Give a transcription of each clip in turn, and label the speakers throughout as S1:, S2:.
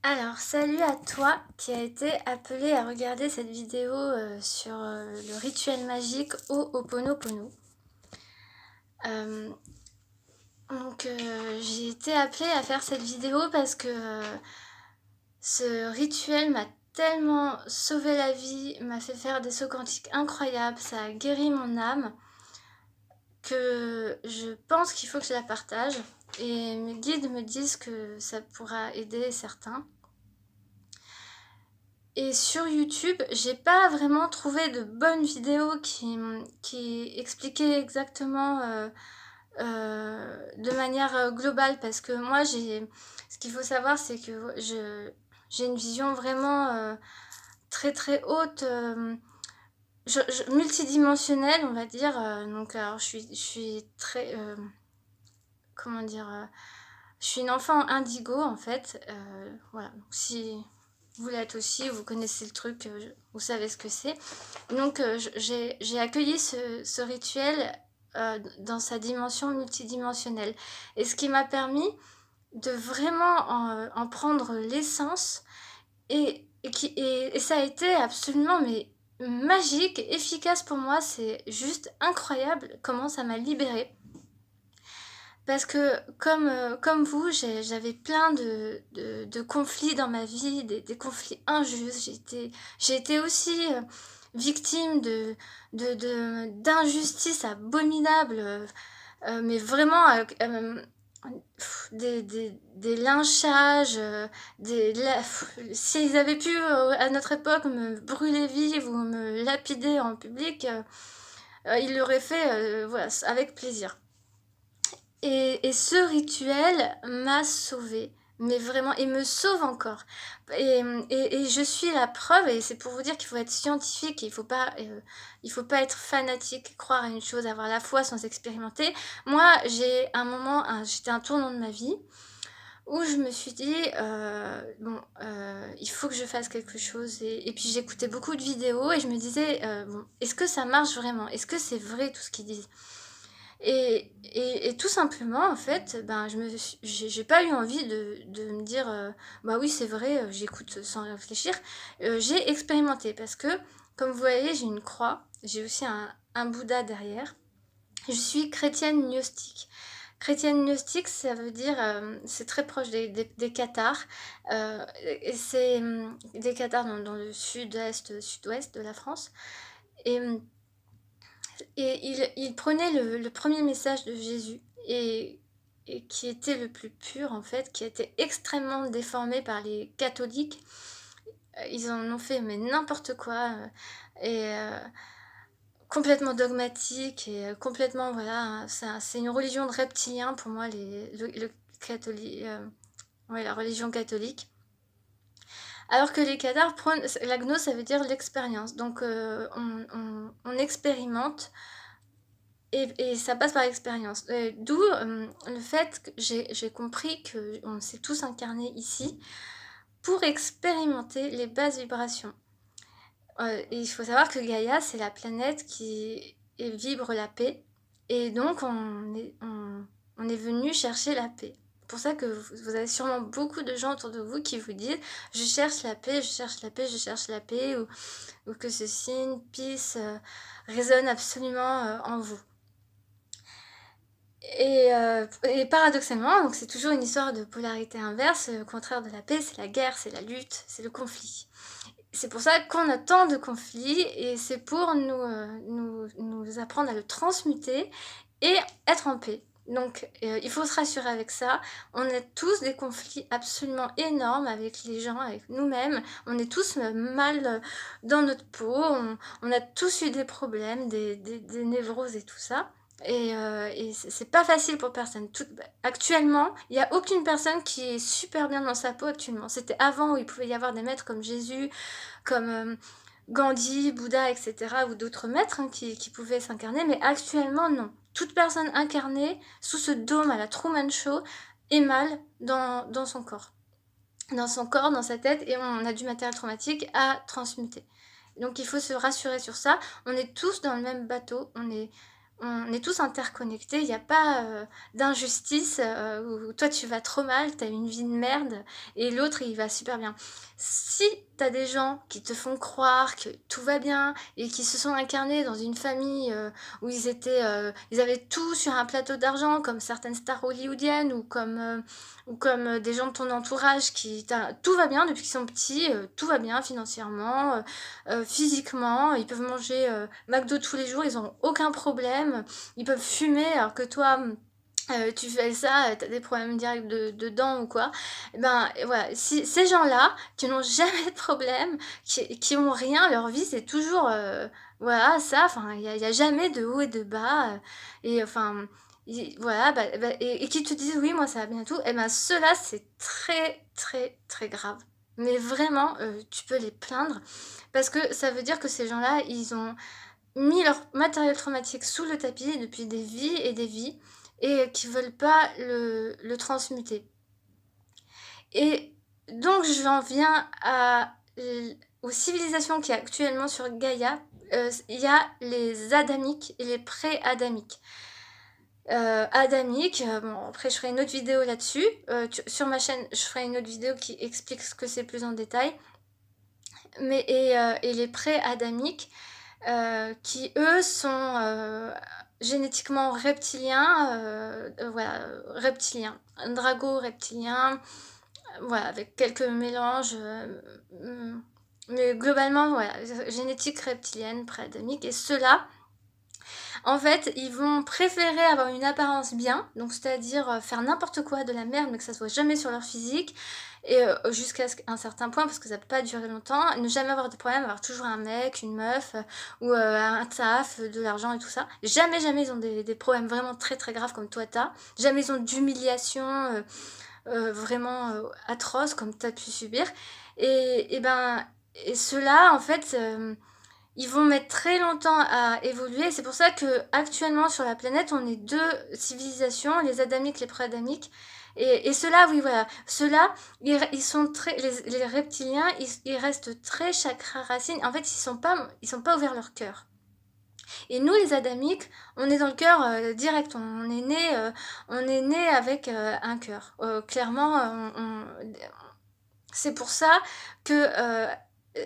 S1: Alors, salut à toi qui a été appelé à regarder cette vidéo sur le rituel magique Ho'oponopono. Euh, j'ai été appelée à faire cette vidéo parce que ce rituel m'a tellement sauvé la vie, m'a fait faire des sauts quantiques incroyables, ça a guéri mon âme, que je pense qu'il faut que je la partage. Et mes guides me disent que ça pourra aider certains. Et sur YouTube, j'ai pas vraiment trouvé de bonnes vidéos qui expliquaient exactement de manière globale parce que moi, ce qu'il faut savoir, c'est que j'ai une vision vraiment très très haute, multidimensionnelle, on va dire. Donc, alors, je suis très. Comment dire Je suis une enfant indigo en fait. Voilà. Donc, si vous l'êtes aussi, vous connaissez le truc, vous savez ce que c'est. Donc j'ai accueilli ce rituel dans sa dimension multidimensionnelle. Et ce qui m'a permis de vraiment en prendre l'essence et ça a été absolument mais magique, efficace pour moi. C'est juste incroyable comment ça m'a libérée. Parce que comme vous, j'avais plein de conflits dans ma vie, des conflits injustes. J'ai été aussi victime d'injustices abominables, mais vraiment des lynchages, s'ils avaient pu à notre époque me brûler vive ou me lapider en public, ils l'auraient fait voilà, avec plaisir. Et ce rituel m'a sauvée, mais vraiment, et me sauve encore. Et je suis la preuve, et c'est pour vous dire qu'il faut être scientifique, il faut pas être fanatique, croire à une chose, avoir la foi sans expérimenter. Moi, j'étais à un tournant de ma vie où je me suis dit, il faut que je fasse quelque chose. Et puis j'écoutais beaucoup de vidéos et je me disais, est-ce que ça marche vraiment? Est-ce que c'est vrai tout ce qu'ils disent? Et tout simplement, en fait, ben, j'ai pas eu envie de me dire, bah oui, c'est vrai, j'écoute sans réfléchir. J'ai expérimenté parce que, comme vous voyez, j'ai une croix, j'ai aussi un Bouddha derrière. Je suis chrétienne gnostique. Chrétienne gnostique, ça veut dire, c'est très proche des cathares. Et c'est des cathares dans le sud-est, sud-ouest de la France. Et il prenait le premier message de Jésus et qui était le plus pur en fait, qui a été extrêmement déformé par les catholiques. Ils en ont fait mais n'importe quoi et complètement dogmatique et complètement voilà, c'est une religion de reptiliens pour moi le catholique, ouais, la religion catholique. Alors que les cathares prennent, la gnose ça veut dire l'expérience, donc on expérimente. Et ça passe par l'expérience. D'où le fait que j'ai compris qu'on s'est tous incarnés ici pour expérimenter les basses vibrations. Et il faut savoir que Gaïa, c'est la planète qui vibre la paix. Et donc, on est venu chercher la paix. C'est pour ça que vous avez sûrement beaucoup de gens autour de vous qui vous disent je cherche la paix, je cherche la paix, je cherche la paix, ou que ce signe, peace, résonne absolument en vous. Et paradoxalement, donc c'est toujours une histoire de polarité inverse. Le contraire de la paix, c'est la guerre, c'est la lutte, c'est le conflit. C'est pour ça qu'on a tant de conflits et c'est pour nous apprendre à le transmuter et être en paix. Donc il faut se rassurer avec ça. On a tous des conflits absolument énormes avec les gens, avec nous-mêmes. On est tous mal dans notre peau. On a tous eu des problèmes, des névroses et tout ça. Et c'est pas facile pour personne. Actuellement, il n'y a aucune personne qui est super bien dans sa peau actuellement. C'était avant où il pouvait y avoir des maîtres comme Jésus, comme Gandhi, Bouddha, etc., ou d'autres maîtres qui pouvaient s'incarner, mais actuellement, non. Toute personne incarnée sous ce dôme à la Truman Show est mal dans son corps. Dans son corps, dans sa tête, et on a du matériel traumatique à transmuter. Donc il faut se rassurer sur ça. On est tous dans le même bateau, on est tous interconnectés, il y a pas, d'injustice, où toi tu vas trop mal, tu as une vie de merde et l'autre il va super bien. Si tu as des gens qui te font croire que tout va bien et qui se sont incarnés dans une famille, où ils avaient tout sur un plateau d'argent comme certaines stars hollywoodiennes ou comme, des gens de ton entourage tout va bien depuis qu'ils sont petits, tout va bien financièrement, physiquement, ils peuvent manger McDo tous les jours, ils ont aucun problème, ils peuvent fumer alors que toi, tu fais ça, tu as des problèmes directs de dents ou quoi. Et ben, et voilà, si ces gens-là qui n'ont jamais de problème, qui ont rien, leur vie c'est toujours, voilà ça, enfin il y a jamais de haut et de bas, et enfin, voilà, et qui te disent: «Oui, moi ça va bien et tout», et ben ceux-là c'est très, très, très grave. Mais vraiment, tu peux les plaindre parce que ça veut dire que ces gens-là, ils ont mis leur matériel traumatique sous le tapis depuis des vies et des vies et qui veulent pas le transmuter. Et donc j'en viens aux civilisations qui y a actuellement sur Gaïa. Il y a les adamiques et les pré-adamiques. Adamique, bon après je ferai une autre vidéo là-dessus. Sur ma chaîne, je ferai une autre vidéo qui explique ce que c'est plus en détail. Et les pré-adamiques, qui eux sont génétiquement reptiliens, voilà, reptiliens, drago-reptiliens, voilà, avec quelques mélanges, mais globalement, voilà, génétique reptilienne, pré-adamique, et ceux-là, en fait, ils vont préférer avoir une apparence bien, donc c'est-à-dire faire n'importe quoi, de la merde, mais que ça soit jamais sur leur physique, et jusqu'à un certain point, parce que ça peut pas durer longtemps, ne jamais avoir de problème, avoir toujours un mec, une meuf, ou un taf, de l'argent et tout ça. Jamais, jamais ils ont des problèmes vraiment très très graves comme toi t'as. Jamais ils ont d'humiliation vraiment atroces comme t'as pu subir. Et ceux-là, en fait, ils vont mettre très longtemps à évoluer. C'est pour ça que actuellement sur la planète, on est deux civilisations, les adamiques, les pré-adamiques. Et ceux-là, oui, voilà. Ceux-là, ils sont très. Les reptiliens, ils restent très chakra racine. En fait, ils sont pas ouverts leur cœur. Et nous, les adamiques, on est dans le cœur direct. On est né avec un cœur. Clairement, c'est pour ça que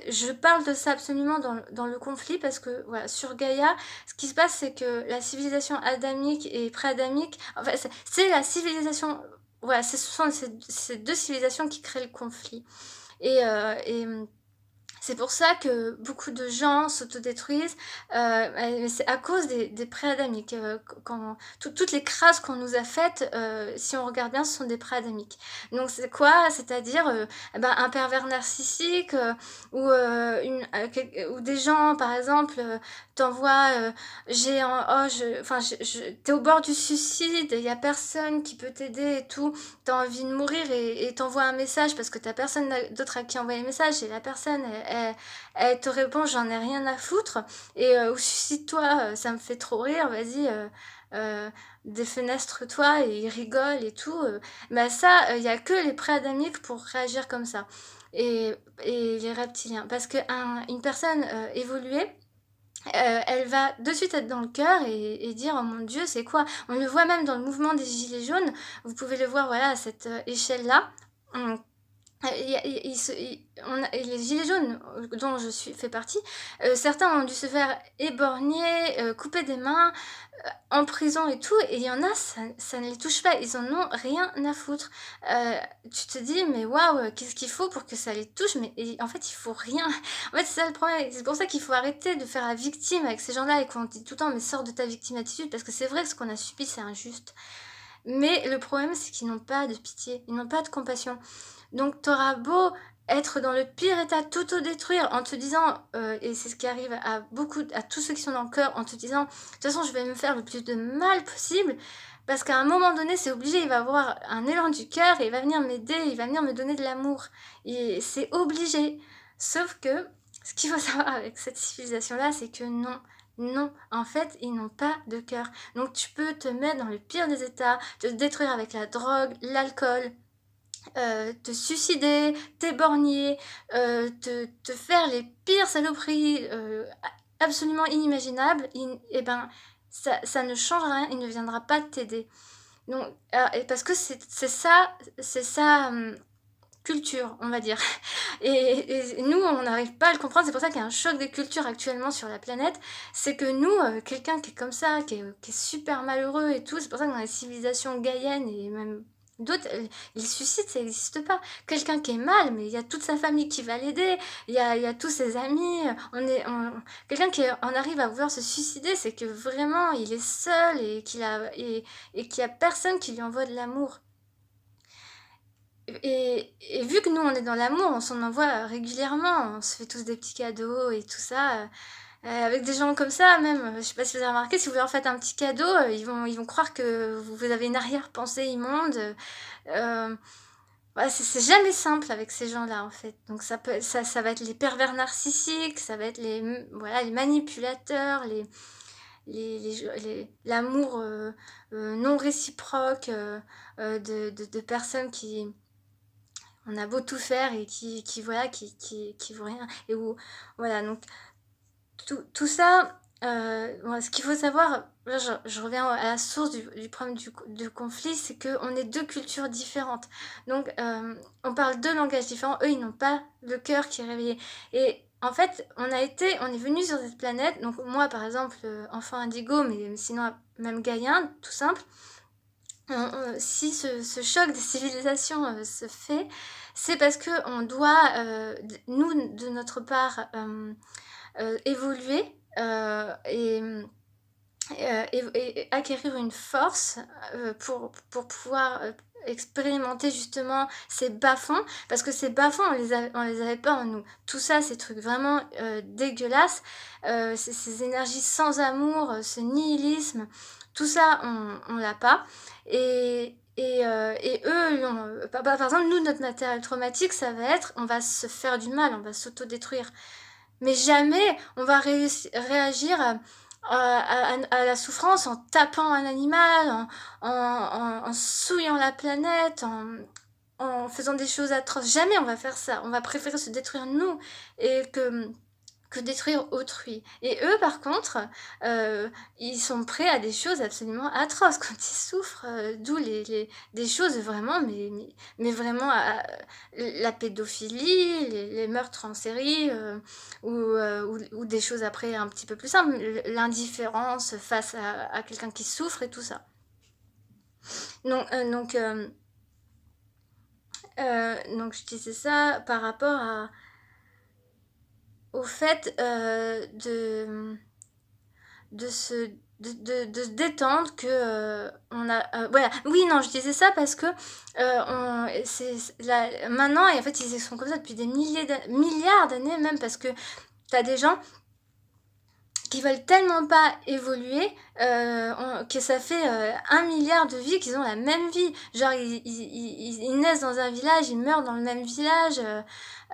S1: je parle de ça absolument dans le conflit, parce que voilà, sur Gaïa, ce qui se passe, c'est que la civilisation adamique et pré-adamique, enfin, c'est la civilisation, voilà, ce sont ces deux civilisations qui créent le conflit. Et c'est pour ça que beaucoup de gens s'autodétruisent, mais c'est à cause des pré-adamiques. Toutes les crasses qu'on nous a faites, si on regarde bien, ce sont des pré-adamiques. Donc c'est quoi? C'est-à-dire un pervers narcissique, ou des gens, par exemple, t'envoient t'es au bord du suicide, il y a personne qui peut t'aider et tout, t'as envie de mourir et t'envoies un message parce que t'as personne d'autre à qui envoyer le message, et la personne elle te répond j'en ai rien à foutre, et ou suicide-toi, ça me fait trop rire, vas-y, défenestre-toi, et il rigole et tout. Ça, il y a que les pré-adamiques pour réagir comme ça, et les reptiliens, parce que une personne évoluée, elle va de suite être dans le cœur et dire: «Oh mon Dieu, c'est quoi?» On le voit même dans le mouvement des gilets jaunes, vous pouvez le voir, voilà, à cette échelle-là. On et les gilets jaunes, dont fais partie, certains ont dû se faire éborgner, couper des mains, en prison et tout, et il y en a, ça ne les touche pas, ils en ont rien à foutre. Tu te dis: «Mais waouh, qu'est-ce qu'il faut pour que ça les touche?» En fait, il faut rien. En fait, c'est ça le problème, c'est pour ça qu'il faut arrêter de faire la victime avec ces gens-là, et qu'on dit tout le temps: «Mais sors de ta victime attitude», parce que c'est vrai que ce qu'on a subi, c'est injuste. Mais le problème, c'est qu'ils n'ont pas de pitié, ils n'ont pas de compassion. Donc t'auras beau être dans le pire état, t'auto-détruire en te disant, et c'est ce qui arrive à tous ceux qui sont dans le cœur, en te disant: «De toute façon, je vais me faire le plus de mal possible», parce qu'à un moment donné, c'est obligé, il va avoir un élan du cœur et il va venir m'aider, il va venir me donner de l'amour, et c'est obligé. Sauf que, ce qu'il faut savoir avec cette civilisation-là, c'est que non, non, en fait, ils n'ont pas de cœur. Donc tu peux te mettre dans le pire des états, te détruire avec la drogue, l'alcool, te suicider, t'éborgner, te faire les pires saloperies absolument inimaginables, et ben, ça ne change rien, il ne viendra pas t'aider. Donc, et parce que c'est ça, culture, on va dire. Et nous, on n'arrive pas à le comprendre. C'est pour ça qu'il y a un choc des cultures actuellement sur la planète. C'est que nous, quelqu'un qui est comme ça, qui est super malheureux et tout, c'est pour ça que dans les civilisations gaïennes et même d'autres, les suicides, ça n'existe pas. Quelqu'un qui est mal, mais il y a toute sa famille qui va l'aider, il y a tous ses amis. Quelqu'un qui en arrive à vouloir se suicider, c'est que vraiment, il est seul et qu'il y a personne qui lui envoie de l'amour. Et vu que nous, on est dans l'amour, on s'en envoie régulièrement. On se fait tous des petits cadeaux et tout ça. Avec des gens comme ça, même, je sais pas si vous avez remarqué, si vous leur faites un petit cadeau, ils vont croire que vous avez une arrière-pensée immonde. Euh, voilà, c'est jamais simple avec ces gens-là, en fait. Donc ça va être les pervers narcissiques, ça va être voilà, les manipulateurs, l'amour non réciproque de personnes qui on a beau tout faire et voilà, qui vaut rien. Et où, voilà, donc tout ça, voilà, ce qu'il faut savoir, là je reviens à la source du problème du conflit, c'est qu'on est deux cultures différentes. Donc on parle deux langages différents, eux ils n'ont pas le cœur qui est réveillé. Et en fait, on est venu sur cette planète, donc moi par exemple, enfant indigo, mais sinon même gaïen, tout simple. Si ce choc des civilisations se fait, c'est parce que on doit, nous, de notre part, évoluer et acquérir une force pour pouvoir expérimenter justement ces bas-fonds, parce que ces bas-fonds, on les avait pas en nous. Tout ça, ces trucs vraiment dégueulasses, ces énergies sans amour, ce nihilisme, tout ça, on l'a pas. Et eux, par exemple, nous, notre matériel traumatique, ça va être, on va se faire du mal, on va s'autodétruire. Mais jamais on va réagir à la souffrance en tapant un animal, en souillant la planète, en faisant des choses atroces. Jamais on va faire ça. On va préférer se détruire nous et que détruire autrui. Et eux, par contre, ils sont prêts à des choses absolument atroces quand ils souffrent, d'où des choses vraiment, mais vraiment la pédophilie, les meurtres en série, ou des choses après un petit peu plus simples, l'indifférence face à quelqu'un qui souffre et tout ça. Donc je disais ça par rapport au fait de se de se détendre que on a voilà, oui, non, je disais ça parce que maintenant, et en fait ils sont comme ça depuis des milliards d'années, même, parce que t'as des gens qui veulent tellement pas évoluer que ça fait 1 milliard de vies qu'ils ont la même vie. Genre, ils naissent dans un village, ils meurent dans le même village,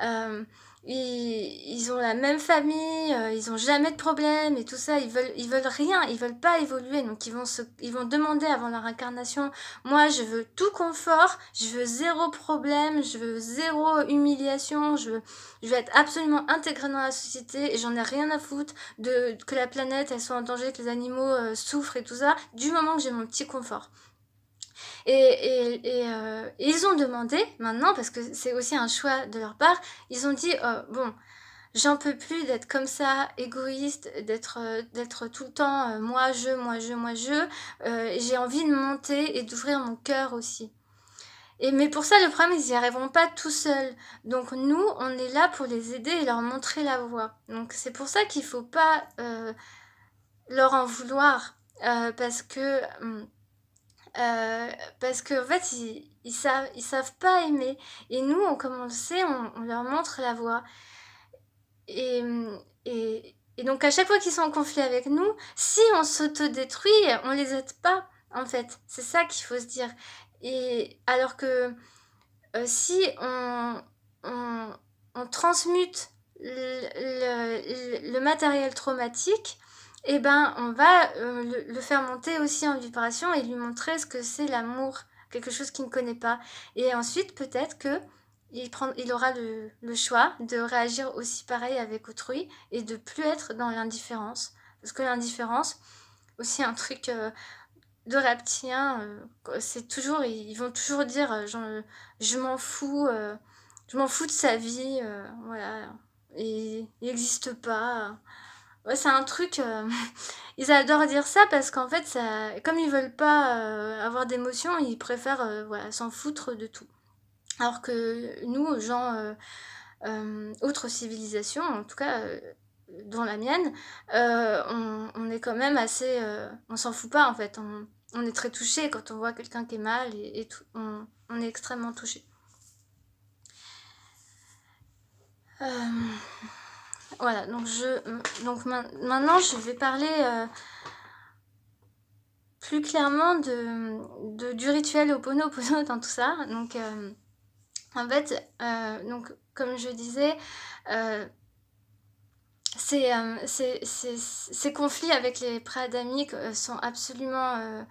S1: euh, ils ont la même famille, ils ont jamais de problème et tout ça. Ils veulent rien, ils veulent pas évoluer. Donc ils vont demander avant leur incarnation, moi je veux tout confort, je veux zéro problème, je veux zéro humiliation, je veux être absolument intégré dans la société et j'en ai rien à foutre que la planète elle soit en danger, que les animaux souffrent et tout ça, du moment que j'ai mon petit confort. Et ils ont demandé maintenant, parce que c'est aussi un choix de leur part, ils ont dit bon, j'en peux plus d'être comme ça, égoïste, d'être tout le temps moi, je. J'ai envie de monter et d'ouvrir mon cœur aussi. Mais pour ça, le problème, ils n'y arriveront pas tout seuls. Donc nous, on est là pour les aider et leur montrer la voie. Donc c'est pour ça qu'il ne faut pas leur en vouloir. Parce que en fait, ils savent pas aimer. Et nous, comme on le sait, on leur montre la voie. Et, et donc à chaque fois qu'ils sont en conflit avec nous, si on s'autodétruit, on les aide pas, en fait. C'est ça qu'il faut se dire. Et alors que si on transmute le matériel traumatique, eh ben, on va le faire monter aussi en vibration et lui montrer ce que c'est l'amour, quelque chose qu'il ne connaît pas. Et ensuite, peut-être que il aura le choix de réagir aussi pareil avec autrui et de plus être dans l'indifférence. Parce que l'indifférence, aussi un truc de reptiliens. C'est toujours, ils vont toujours dire je je m'en fous de sa vie, voilà, et il n'existe pas. Ouais, c'est un truc, ils adorent dire ça parce qu'en fait, ça, comme ils veulent pas avoir d'émotions, ils préfèrent voilà, s'en foutre de tout. Alors que nous, gens, autres civilisations, en tout cas dans la mienne, on est quand même assez... on s'en fout pas en fait, on est très touché quand on voit quelqu'un qui est mal et tout, on est extrêmement touché. Voilà, donc maintenant je vais parler plus clairement du rituel Ho'oponopono dans tout ça. Donc en fait, donc, comme je disais, ces conflits avec les pré-adamiques sont absolument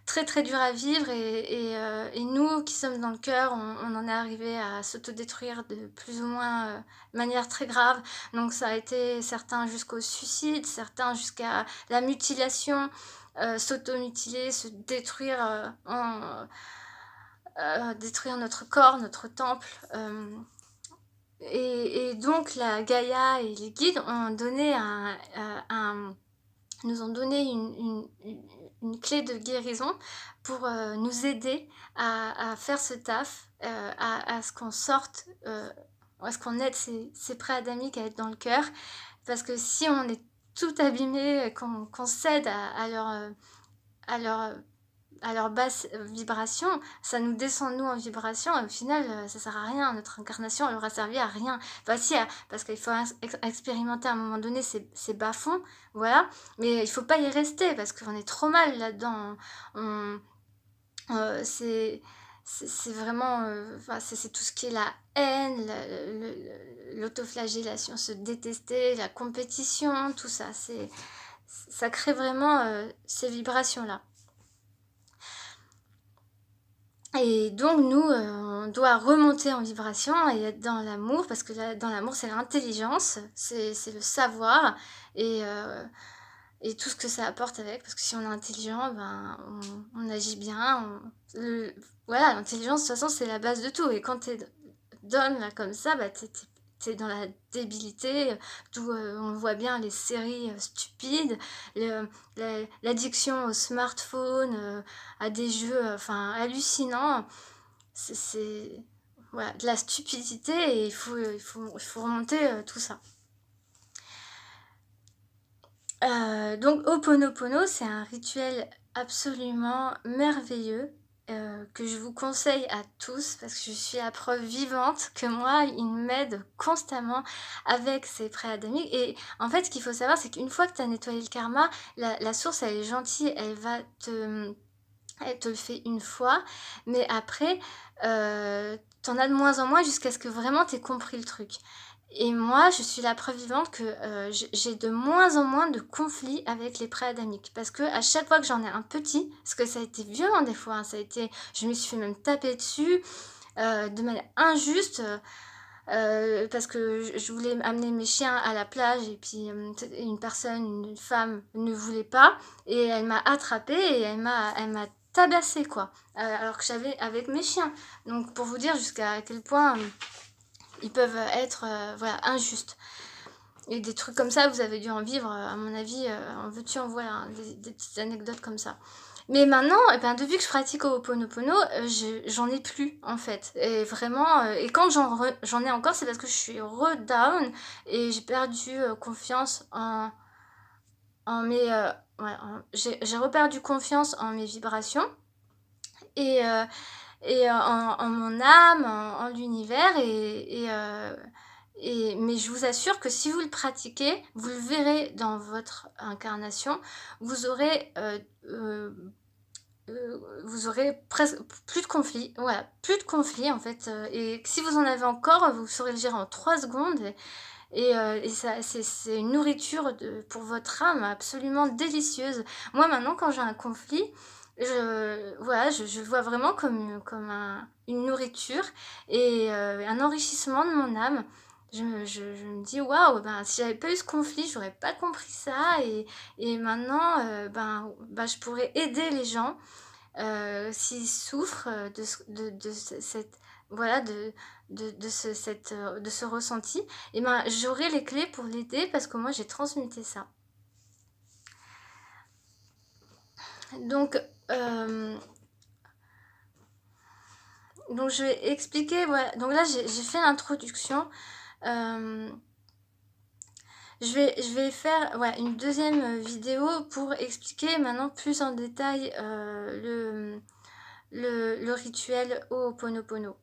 S1: très très durs à vivre et nous qui sommes dans le cœur, on en est arrivé à s'autodétruire de plus ou moins de manière très grave. Donc ça a été certains jusqu'au suicide, certains jusqu'à la mutilation, s'automutiler, se détruire, détruire notre corps, notre temple. Et donc la Gaïa et les guides ont donné nous ont donné une clé de guérison pour nous aider à faire ce taf, à ce qu'on sorte, à ce qu'on aide ces pré-adamiques à être dans le cœur. Parce que si on est tout abîmé, qu'on cède à leur à leur basse vibration, ça nous descend nous en vibration et au final ça sert à rien, notre incarnation elle aura servi à rien. Enfin si, parce qu'il faut expérimenter à un moment donné ces bas-fonds, voilà, mais il faut pas y rester parce qu'on est trop mal là-dedans. On, c'est vraiment, c'est tout ce qui est la haine, l'autoflagellation, se détester, la compétition, tout ça, ça crée vraiment ces vibrations-là. Et donc nous, on doit remonter en vibration et être dans l'amour, parce que dans l'amour, c'est l'intelligence, c'est le savoir et tout ce que ça apporte avec. Parce que si on est intelligent, ben, on agit bien. Voilà, l'intelligence, de toute façon, c'est la base de tout. Et quand t'es donne là comme ça, bah, t'es dans la débilité, d'où on voit bien les séries stupides, l'addiction au smartphone, à des jeux hallucinants. C'est voilà, de la stupidité et il faut remonter tout ça. Donc Ho'oponopono, c'est un rituel absolument merveilleux que je vous conseille à tous parce que je suis la preuve vivante que moi, il m'aide constamment avec ces pré-adamiques. Et en fait, ce qu'il faut savoir, c'est qu'une fois que tu as nettoyé le karma, la source, elle est gentille, elle te le fait une fois, mais après, t'en as de moins en moins jusqu'à ce que vraiment t'aies compris le truc. Et moi, je suis la preuve vivante que j'ai de moins en moins de conflits avec les pré-adamiques. Parce que à chaque fois que j'en ai un petit, parce que ça a été violent des fois, hein, je me suis fait même taper dessus de manière injuste. Parce que je voulais amener mes chiens à la plage et puis une femme ne voulait pas et elle m'a attrapée et elle m'a tabassée quoi, alors que j'avais avec mes chiens. Donc pour vous dire jusqu'à quel point ils peuvent être voilà, injustes. Et des trucs comme ça, vous avez dû en vivre, à mon avis, en veux-tu en voilà, hein, des petites anecdotes comme ça. Mais maintenant, eh ben, depuis que je pratique Ho'oponopono, j'en ai plus en fait. Et vraiment, et quand j'en ai encore, c'est parce que je suis re-down et j'ai perdu confiance en mes... ouais, j'ai reperdu confiance en mes vibrations et, en mon âme, en l'univers mais je vous assure que si vous le pratiquez, vous le verrez dans votre incarnation, vous aurez vous aurez presque plus de conflits, voilà, plus de conflits en fait. Et si vous en avez encore, vous saurez le gérer en 3 secondes. Et ça, c'est une nourriture pour votre âme absolument délicieuse. Moi maintenant, quand j'ai un conflit, voilà, je vois vraiment comme une nourriture et un enrichissement de mon âme. je me dis: «Waouh, ben, si j'avais pas eu ce conflit, j'aurais pas compris ça et maintenant, je pourrais aider les gens, s'ils souffrent, de cette voilà, de ce ressenti et ben, j'aurai les clés pour l'aider parce que moi j'ai transmuté ça». Donc, donc je vais expliquer, voilà, donc là j'ai fait l'introduction, hem je vais faire, ouais, une deuxième vidéo pour expliquer maintenant plus en détail, le rituel Ho'oponopono.